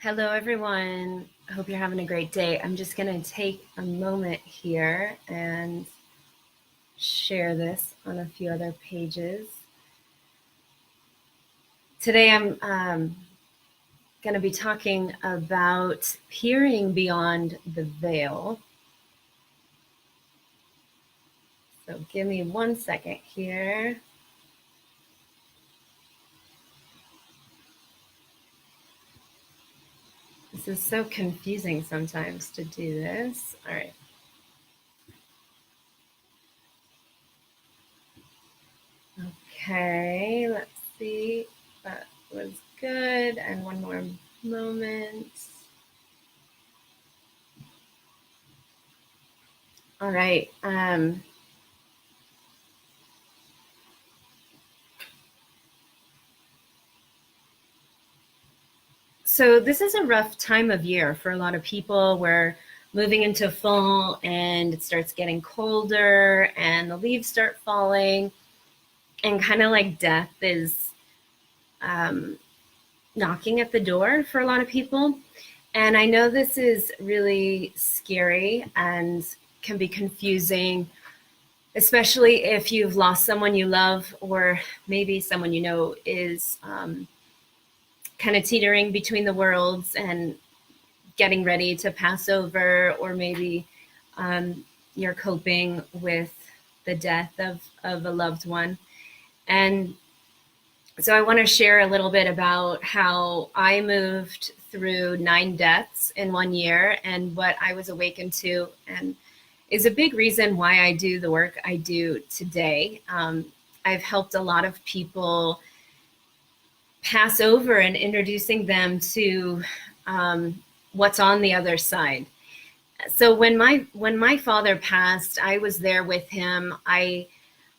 Hello, everyone. I hope you're having a great day. I'm just going to take a moment here and share this on a few other pages. Today, I'm going to be talking about peering beyond the veil. So give me 1 second here. This is so confusing sometimes to do this. All right. Okay, let's see. That was good. And one more moment. All right. So this is a rough time of year for a lot of people. We're moving into fall and it starts getting colder and the leaves start falling and kind of like death is knocking at the door for a lot of people. And I know this is really scary and can be confusing, especially if you've lost someone you love or maybe someone you know is kind of teetering between the worlds and getting ready to pass over, or maybe you're coping with the death of a loved one. And so I want to share a little bit about how I moved through 9 deaths in 1 year and what I was awakened to, and is a big reason why I do the work I do today. I've helped a lot of people pass over and introducing them to what's on the other side. So when my father passed, I was there with him. I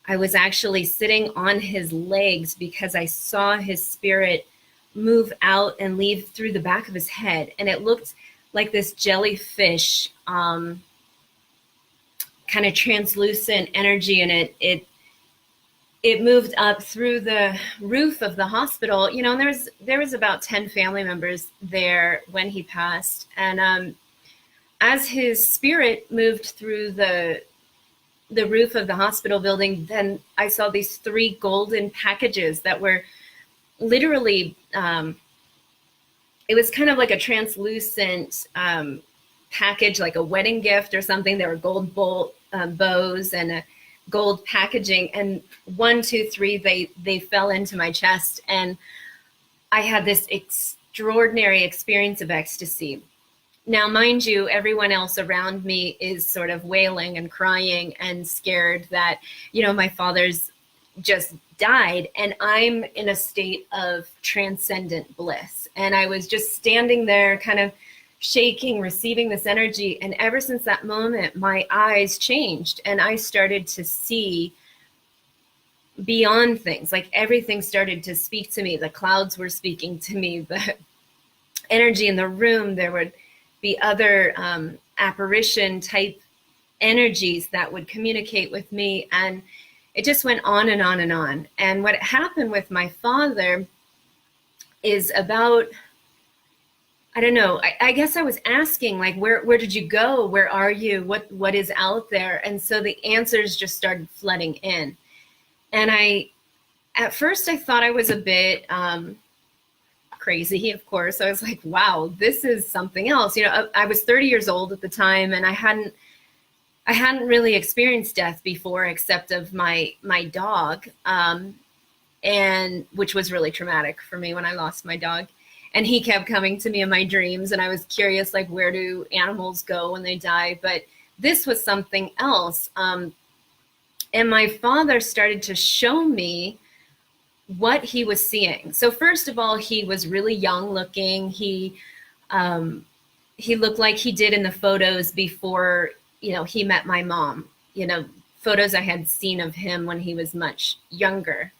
was actually sitting on his legs because I saw his spirit move out and leave through the back of his head, and it looked like this jellyfish, kind of translucent energy, and it moved up through the roof of the hospital. You know, and there was about 10 family members there when he passed. And as his spirit moved through the roof of the hospital building, then I saw these 3 golden packages that were literally, it was kind of like a translucent package, like a wedding gift or something. There were gold bows and a gold packaging, and 1, 2, 3, they fell into my chest, and I had this extraordinary experience of ecstasy. Now, mind you, everyone else around me is sort of wailing and crying and scared that, you know, my father's just died, and I'm in a state of transcendent bliss. And I was just standing there kind of shaking, receiving this energy. And ever since that moment, my eyes changed and I started to see beyond things. Like everything started to speak to me. The clouds were speaking to me, the energy in the room. There would be other apparition type energies that would communicate with me. And it just went on and on and on. And what happened with my father is about, I don't know, I guess I was asking, like, where did you go? Where are you? What is out there? And so the answers just started flooding in. And at first I thought I was a bit crazy, of course. I was like, wow, this is something else. You know, I was 30 years old at the time, and I hadn't really experienced death before, except of my dog, and which was really traumatic for me when I lost my dog. And he kept coming to me in my dreams, and I was curious, like, where do animals go when they die? But this was something else. And my father started to show me what he was seeing. So first of all, he was really young looking. He looked like he did in the photos before, you know, he met my mom, you know, photos I had seen of him when he was much younger.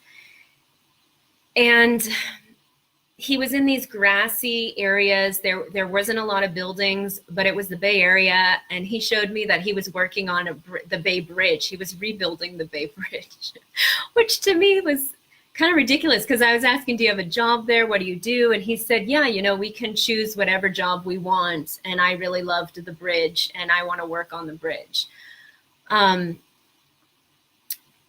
And he was in these grassy areas. There wasn't a lot of buildings, but it was the Bay Area. And he showed me that he was working on the Bay Bridge. He was rebuilding the Bay Bridge, which to me was kind of ridiculous because I was asking, do you have a job there? What do you do? And he said, yeah, you know, we can choose whatever job we want. And I really loved the bridge and I want to work on the bridge. And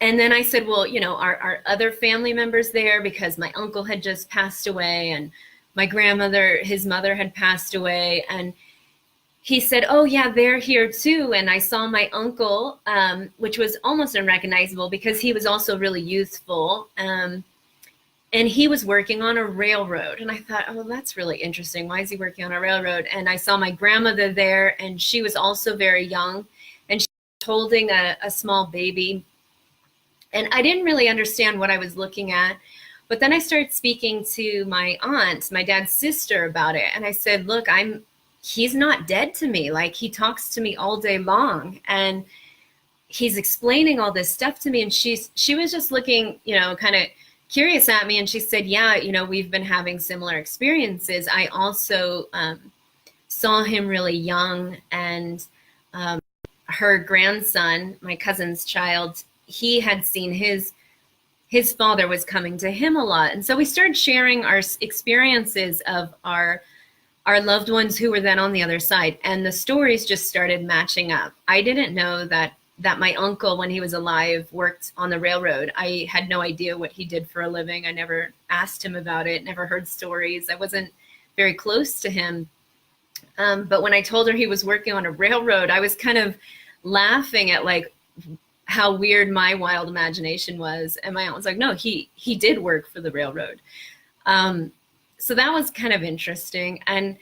then I said, well, you know, are other family members there? Because my uncle had just passed away and my grandmother, his mother had passed away. And he said, oh, yeah, they're here too. And I saw my uncle, which was almost unrecognizable because he was also really youthful. And he was working on a railroad. And I thought, oh, that's really interesting. Why is he working on a railroad? And I saw my grandmother there, and she was also very young. And she was holding a small baby. And I didn't really understand what I was looking at. But then I started speaking to my aunt, my dad's sister, about it. And I said, look, he's not dead to me. Like, he talks to me all day long. And he's explaining all this stuff to me. And she was just looking, you know, kind of curious at me. And she said, yeah, you know, we've been having similar experiences. I also saw him really young. And her grandson, my cousin's child, he had seen his father was coming to him a lot. And so we started sharing our experiences of our loved ones who were then on the other side. And the stories just started matching up. I didn't know that my uncle, when he was alive, worked on the railroad. I had no idea what he did for a living. I never asked him about it, never heard stories. I wasn't very close to him. But when I told her he was working on a railroad, I was kind of laughing at like how weird my wild imagination was. And my aunt was like, no, he did work for the railroad. So that was kind of interesting. And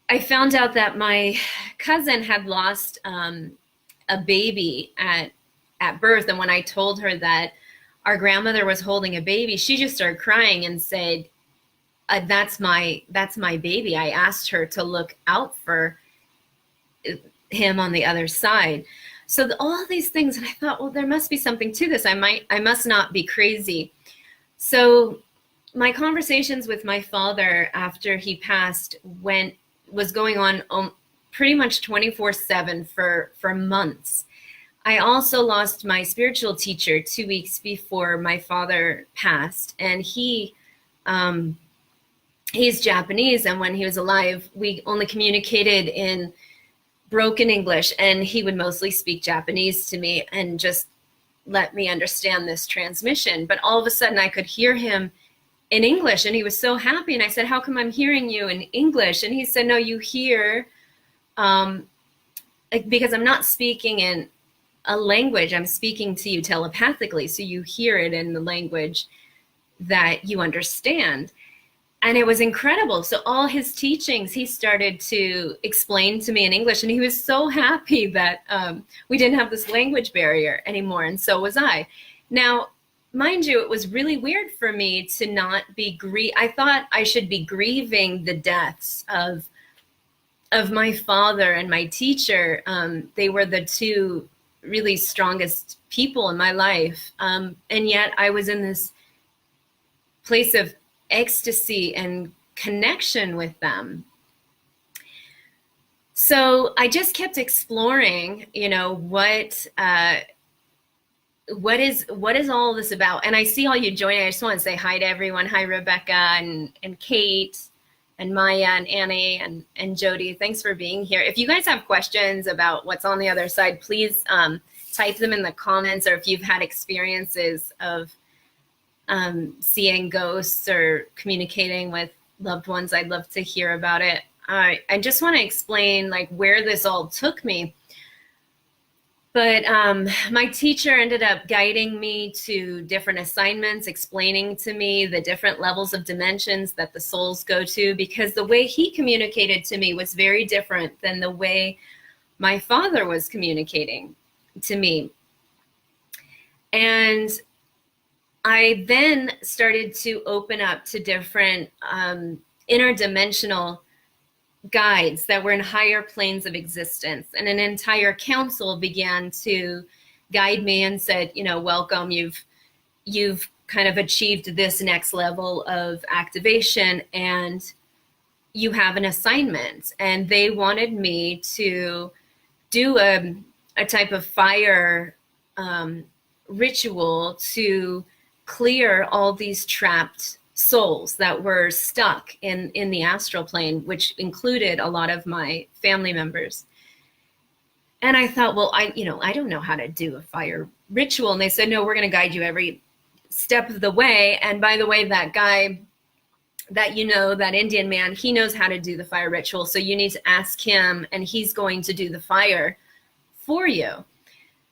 I found out that my cousin had lost a baby at birth. And when I told her that our grandmother was holding a baby, she just started crying and said, that's my baby. I asked her to look out for him on the other side. So all these things, and I thought, well, there must be something to this. I must not be crazy. So my conversations with my father after he passed was going on pretty much 24/7 for months. I also lost my spiritual teacher 2 weeks before my father passed, and he's Japanese, and when he was alive, we only communicated in broken English, and he would mostly speak Japanese to me and just let me understand this transmission. But all of a sudden I could hear him in English, and he was so happy. And I said, how come I'm hearing you in English? And he said, no, you hear, because I'm not speaking in a language, I'm speaking to you telepathically. So you hear it in the language that you understand. And it was incredible. So all his teachings, he started to explain to me in English. And he was so happy that we didn't have this language barrier anymore. And so was I. Now, mind you, it was really weird for me to not be I thought I should be grieving the deaths of my father and my teacher. They were the two really strongest people in my life. And yet I was in this place of ecstasy and connection with them. So I just kept exploring, you know, what is all this about? And I see all you joining. I just want to say hi to everyone. Hi, Rebecca and Kate and Maya and Annie and Jody. Thanks for being here. If you guys have questions about what's on the other side, please type them in the comments, or if you've had experiences of seeing ghosts or communicating with loved ones, I'd love to hear about it. I just want to explain like where this all took me. But my teacher ended up guiding me to different assignments, explaining to me the different levels of dimensions that the souls go to, because the way he communicated to me was very different than the way my father was communicating to me. And I then started to open up to different interdimensional guides that were in higher planes of existence. And an entire council began to guide me and said, you know, welcome, you've kind of achieved this next level of activation and you have an assignment. And they wanted me to do a type of fire ritual to clear all these trapped souls that were stuck in the astral plane, which included a lot of my family members. And I thought, well, I don't know how to do a fire ritual. And they said, no, we're going to guide you every step of the way. And by the way, that guy that that Indian man, he knows how to do the fire ritual. So you need to ask him, and he's going to do the fire for you.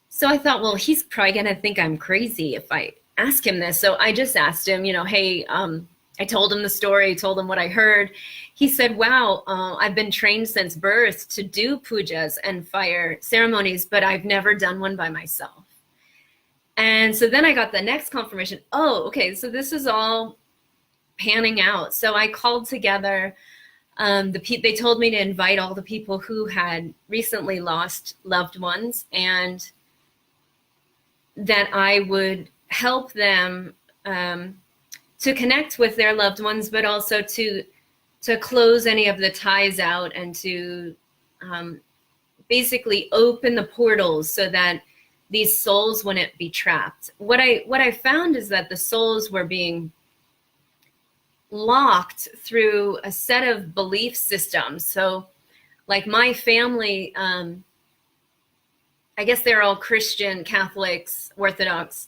So I thought, well, he's probably going to think I'm crazy if I ask him this. So I just asked him, hey, I told him the story, told him what I heard. He said, wow, I've been trained since birth to do pujas and fire ceremonies, but I've never done one by myself. And so then I got the next confirmation. Oh, okay, so this is all panning out. So I called together they told me to invite all the people who had recently lost loved ones, and that I would help them to connect with their loved ones, but also to close any of the ties out, and to basically open the portals so that these souls wouldn't be trapped. What I found is that the souls were being locked through a set of belief systems. So like my family, I guess they're all Christian, Catholics, Orthodox,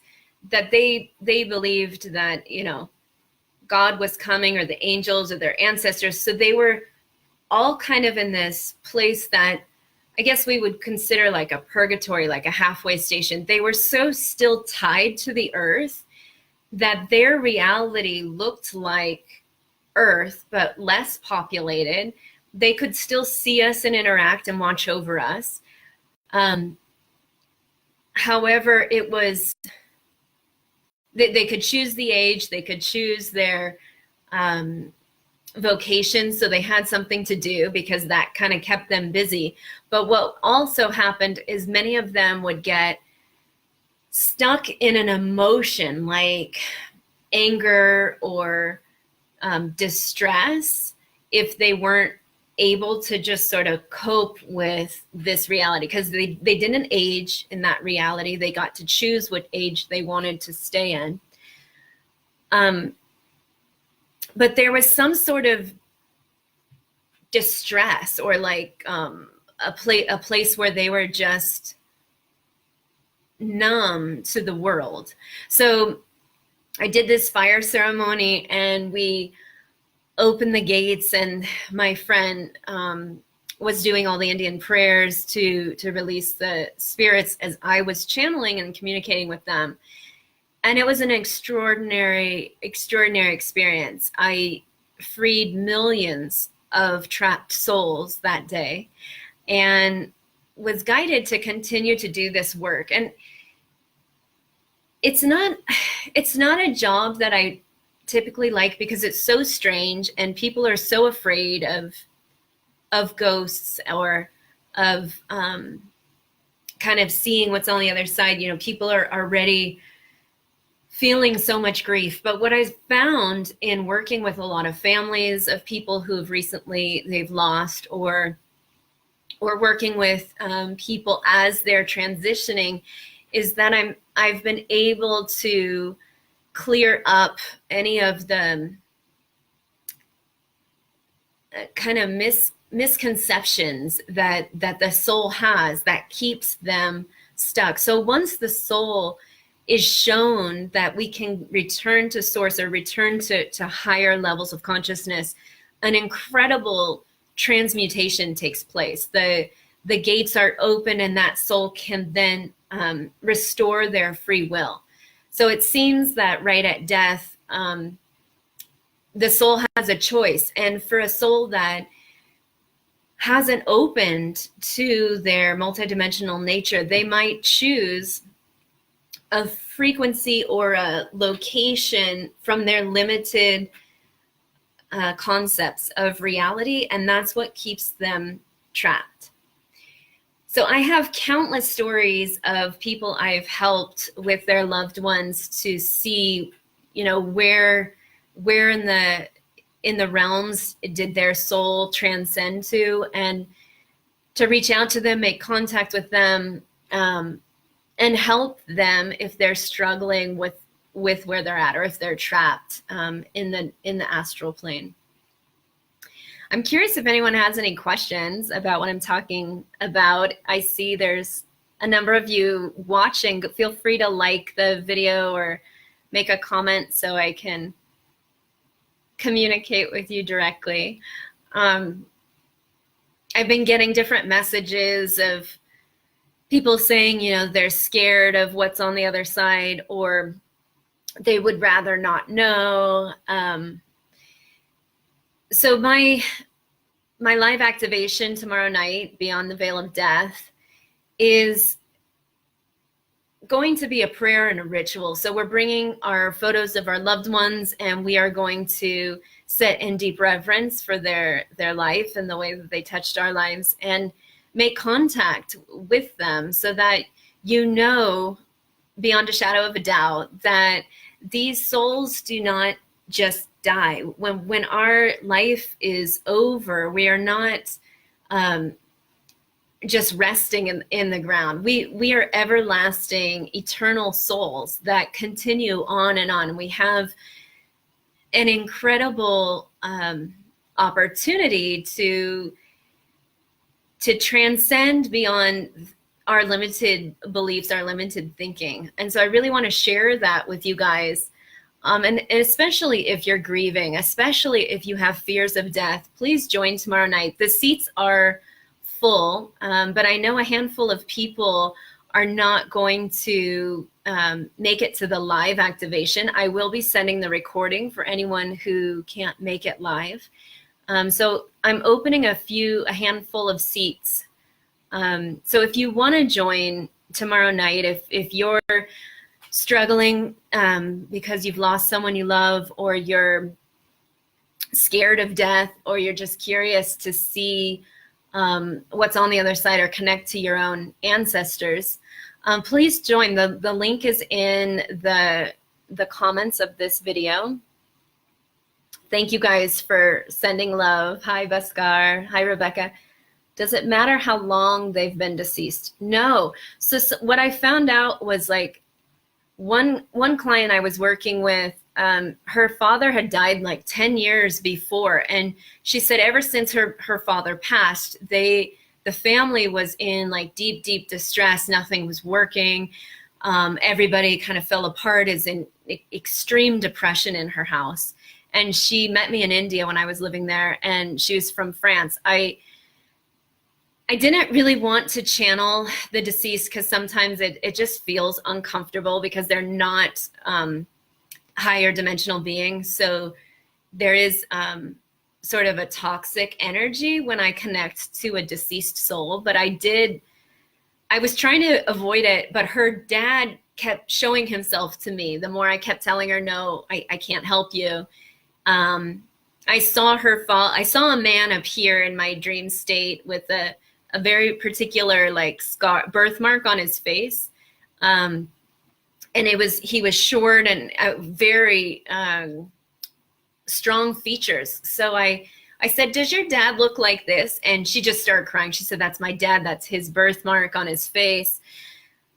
that they believed that, God was coming, or the angels, or their ancestors. So they were all kind of in this place that I guess we would consider like a purgatory, like a halfway station. They were so still tied to the earth that their reality looked like Earth, but less populated. They could still see us and interact and watch over us. However, it was, they could choose the age, they could choose their vocation, so they had something to do because that kind of kept them busy. But what also happened is many of them would get stuck in an emotion like anger or distress if they weren't able to just sort of cope with this reality, because they didn't age in that reality. They got to choose what age they wanted to stay in. But there was some sort of distress, or like a place where they were just numb to the world. So I did this fire ceremony, and we opened the gates, and my friend was doing all the Indian prayers to release the spirits as I was channeling and communicating with them. And it was an extraordinary experience. I freed millions of trapped souls that day, and was guided to continue to do this work. And it's not a job that I typically like, because it's so strange and people are so afraid of ghosts, or of kind of seeing what's on the other side. People are already feeling so much grief. But what I found in working with a lot of families of people who have recently, they've lost, or working with people as they're transitioning, is that I've been able to clear up any of the kind of misconceptions that the soul has that keeps them stuck. So once the soul is shown that we can return to source, or return to higher levels of consciousness, an incredible transmutation takes place. The gates are open, and that soul can then restore their free will. So it seems that right at death, the soul has a choice. And for a soul that hasn't opened to their multidimensional nature, they might choose a frequency or a location from their limited concepts of reality, and that's what keeps them trapped. So I have countless stories of people I've helped with their loved ones to see, where in the realms did their soul transcend to, and to reach out to them, make contact with them, and help them if they're struggling with with where they're at, or if they're trapped in the astral plane. I'm curious if anyone has any questions about what I'm talking about. I see there's a number of you watching. Feel free to like the video or make a comment so I can communicate with you directly. I've been getting different messages of people saying, you know, they're scared of what's on the other side, or they would rather not know. So my live activation tomorrow night, Beyond the Veil of Death, is going to be a prayer and a ritual. So we're bringing our photos of our loved ones, and we are going to sit in deep reverence for their life and the way that they touched our lives, and make contact with them so that you know beyond a shadow of a doubt that these souls do not just die. When our life is over, we are not just resting in the ground. We are everlasting, eternal souls that continue on and on. We have an incredible opportunity to transcend beyond our limited beliefs, our limited thinking. And so I really want to share that with you guys. And especially if you're grieving, especially if you have fears of death, please join tomorrow night. The seats are full, but I know a handful of people are not going to make it to the live activation. I will be sending the recording for anyone who can't make it live. So I'm opening a handful of seats. So if you want to join tomorrow night, if you're struggling because you've lost someone you love, or you're scared of death, or you're just curious to see what's on the other side, or connect to your own ancestors, please join. The link is in the comments of this video. Thank you guys for sending love. Hi, Bhaskar. Hi, Rebecca. Does it matter how long they've been deceased? No. So what I found out was, like, one client I was working with, her father had died like 10 years before. And she said ever since her father passed, the family was in like deep distress. Nothing was working. Everybody kind of fell apart, is in extreme depression in her house. And she met me in India when I was living there, and she was from France. I didn't really want to channel the deceased, because sometimes it just feels uncomfortable because they're not higher dimensional beings. So there is sort of a toxic energy when I connect to a deceased soul. But I was trying to avoid it, but her dad kept showing himself to me. The more I kept telling her, no, I can't help you. I saw her fall. I saw a man appear in my dream state with a very particular like scar, birthmark on his face. And he was short and very strong features. So I said, does your dad look like this? And she just started crying. She said, that's my dad. That's his birthmark on his face.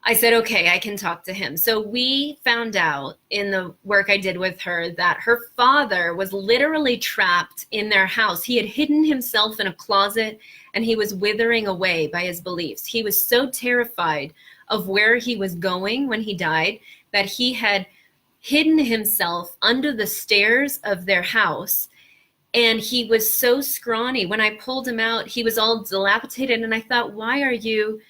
I said, okay, I can talk to him. So we found out in the work I did with her that her father was literally trapped in their house. He had hidden himself in a closet, and he was withering away by his beliefs. He was so terrified of where he was going when he died that he had hidden himself under the stairs of their house. And he was so scrawny. When I pulled him out, he was all dilapidated. And I thought, why are you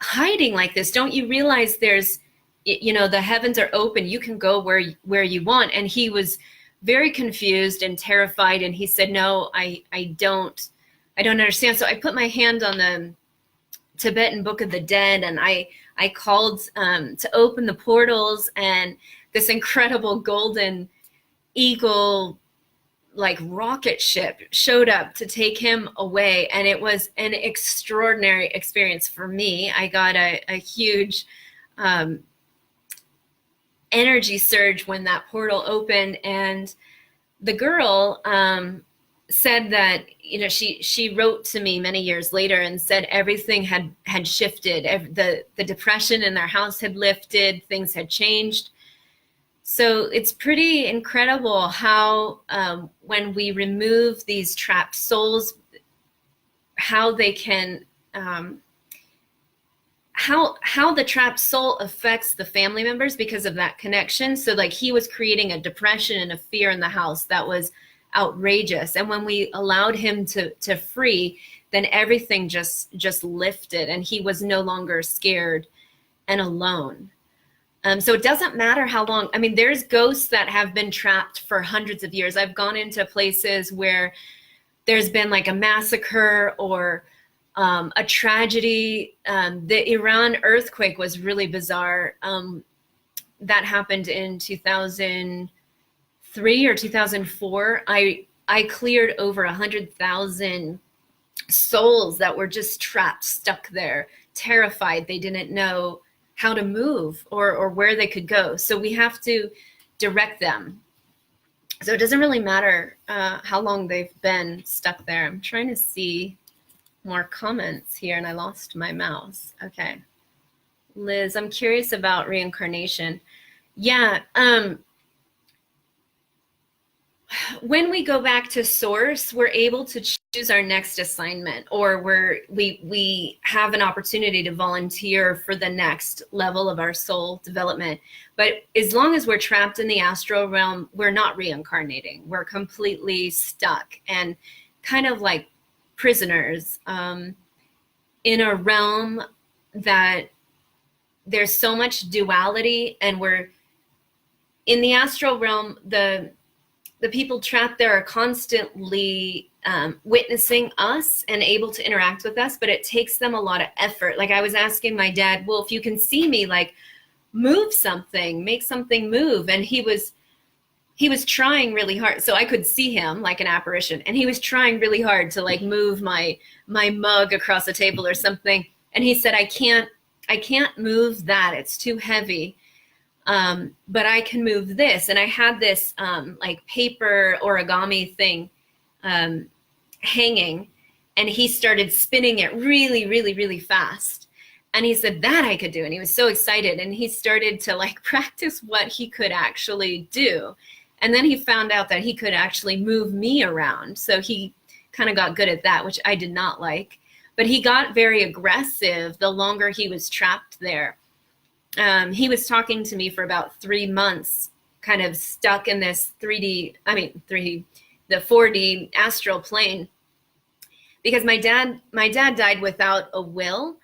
hiding like this? Don't you realize there's, the heavens are open. You can go where you want. And he was very confused and terrified. And he said, no, I don't understand. So I put my hand on the Tibetan Book of the Dead, and I called to open the portals, and this incredible golden eagle like rocket ship showed up to take him away. And it was an extraordinary experience for me. I got a huge energy surge when that portal opened, and the girl said that, she wrote to me many years later and said everything had shifted. The depression in their house had lifted, things had changed. So it's pretty incredible how when we remove these trapped souls, how they can how the trapped soul affects the family members because of that connection. So like he was creating a depression and a fear in the house that was outrageous, and when we allowed him to free, then everything just lifted, and he was no longer scared and alone. So it doesn't matter how long. I mean, there's ghosts that have been trapped for hundreds of years. I've gone into places where there's been like a massacre or a tragedy. The Iran earthquake was really bizarre. That happened in 2003 or 2004. I cleared over 100,000 souls that were just trapped, stuck there, terrified. They didn't know how to move or where they could go. So we have to direct them. So it doesn't really matter how long they've been stuck there. I'm trying to see more comments here and I lost my mouse. Okay. Liz, I'm curious about reincarnation. Yeah. When we go back to source, we're able to choose our next assignment, or we have an opportunity to volunteer for the next level of our soul development. But as long as we're trapped in the astral realm, we're not reincarnating. We're completely stuck and kind of like prisoners in a realm that there's so much duality, and we're in the astral realm. The people trapped there are constantly witnessing us and able to interact with us, but it takes them a lot of effort. Like I was asking my dad, well, if you can see me, like move something, make something move. And he was trying really hard. So I could see him like an apparition, and he was trying really hard to like move my mug across the table or something. And he said, I can't move that. It's too heavy. But I can move this. And I had this like paper origami thing hanging, and he started spinning it really, really, really fast. And he said that I could do. And he was so excited. And he started to like practice what he could actually do. And then he found out that he could actually move me around. So he kind of got good at that, which I did not like. But he got very aggressive the longer he was trapped there. He was talking to me for about 3 months, kind of stuck in this the 4D astral plane, because my dad died without a will.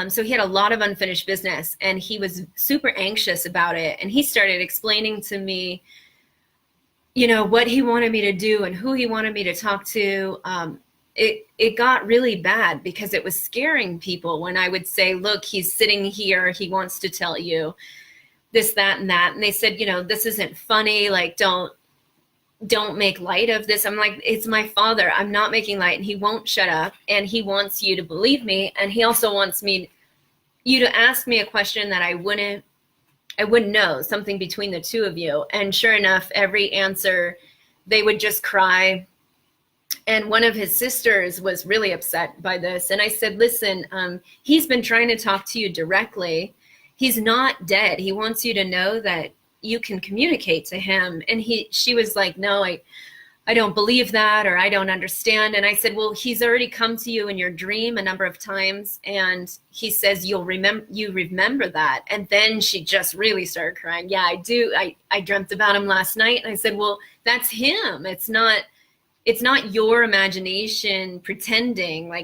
So he had a lot of unfinished business, and he was super anxious about it. And he started explaining to me, what he wanted me to do and who he wanted me to talk to. It got really bad because it was scaring people when I would say, look, he's sitting here. He wants to tell you this, that, and that. And they said, this isn't funny. Like, don't make light of this. I'm like, it's my father. I'm not making light. And he won't shut up. And he wants you to believe me. And he also wants you to ask me a question that I wouldn't know, something between the two of you. And sure enough, every answer, they would just cry. And one of his sisters was really upset by this. And I said, listen, he's been trying to talk to you directly. He's not dead. He wants you to know that you can communicate to him. And she was like, no, I don't believe that, or I don't understand. And I said, well, he's already come to you in your dream a number of times. And he says, you remember that. And then she just really started crying. Yeah, I do. I dreamt about him last night. And I said, well, that's him. It's not your imagination pretending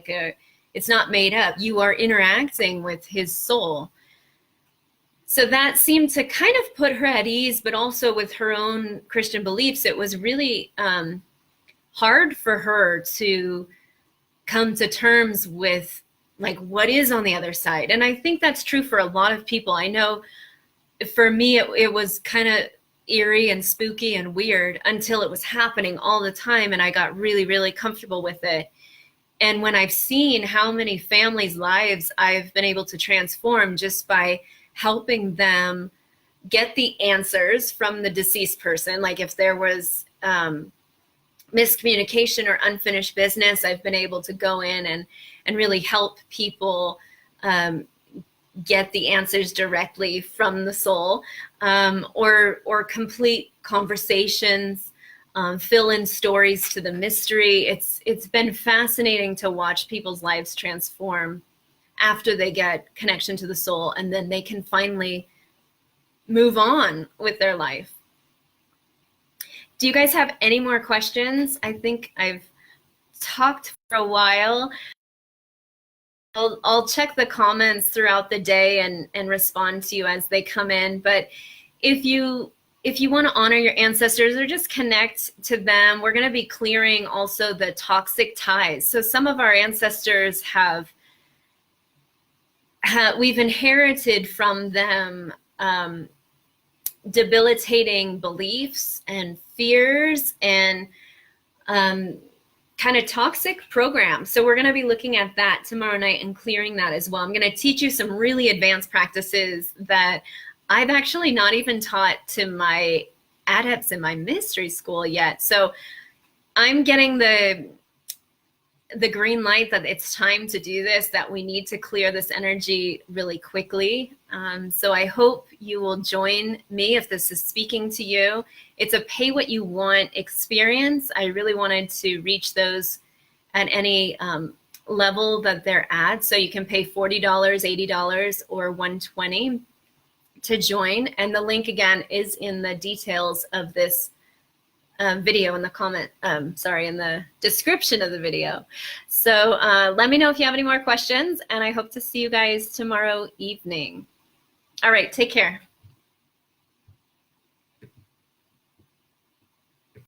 it's not made up. You are interacting with his soul. So that seemed to kind of put her at ease, but also with her own Christian beliefs, it was really hard for her to come to terms with like what is on the other side. And I think that's true for a lot of people. I know for me, it was kind of eerie and spooky and weird until it was happening all the time, and I got really, really comfortable with it. And when I've seen how many families' lives I've been able to transform just by helping them get the answers from the deceased person, like if there was miscommunication or unfinished business, I've been able to go in and really help people get the answers directly from the soul, or complete conversations, fill in stories to the mystery. It's been fascinating to watch people's lives transform after they get connection to the soul, and then they can finally move on with their life. Do you guys have any more questions? I think I've talked for a while. I'll check the comments throughout the day and respond to you as they come in. But if you want to honor your ancestors or just connect to them, we're going to be clearing also the toxic ties. So some of our ancestors we've inherited from them debilitating beliefs and fears and kind of toxic programs. So we're going to be looking at that tomorrow night and clearing that as well. I'm going to teach you some really advanced practices that I've actually not even taught to my adepts in my mystery school yet. So I'm getting the green light that it's time to do this, that we need to clear this energy really quickly. So I hope you will join me if this is speaking to you. It's a pay what you want experience. I really wanted to reach those at any level that they're at. So you can pay $40, $80, or $120 to join. And the link again is in the details of this video in the comment, in the description of the video. So let me know if you have any more questions, and I hope to see you guys tomorrow evening. All right, take care.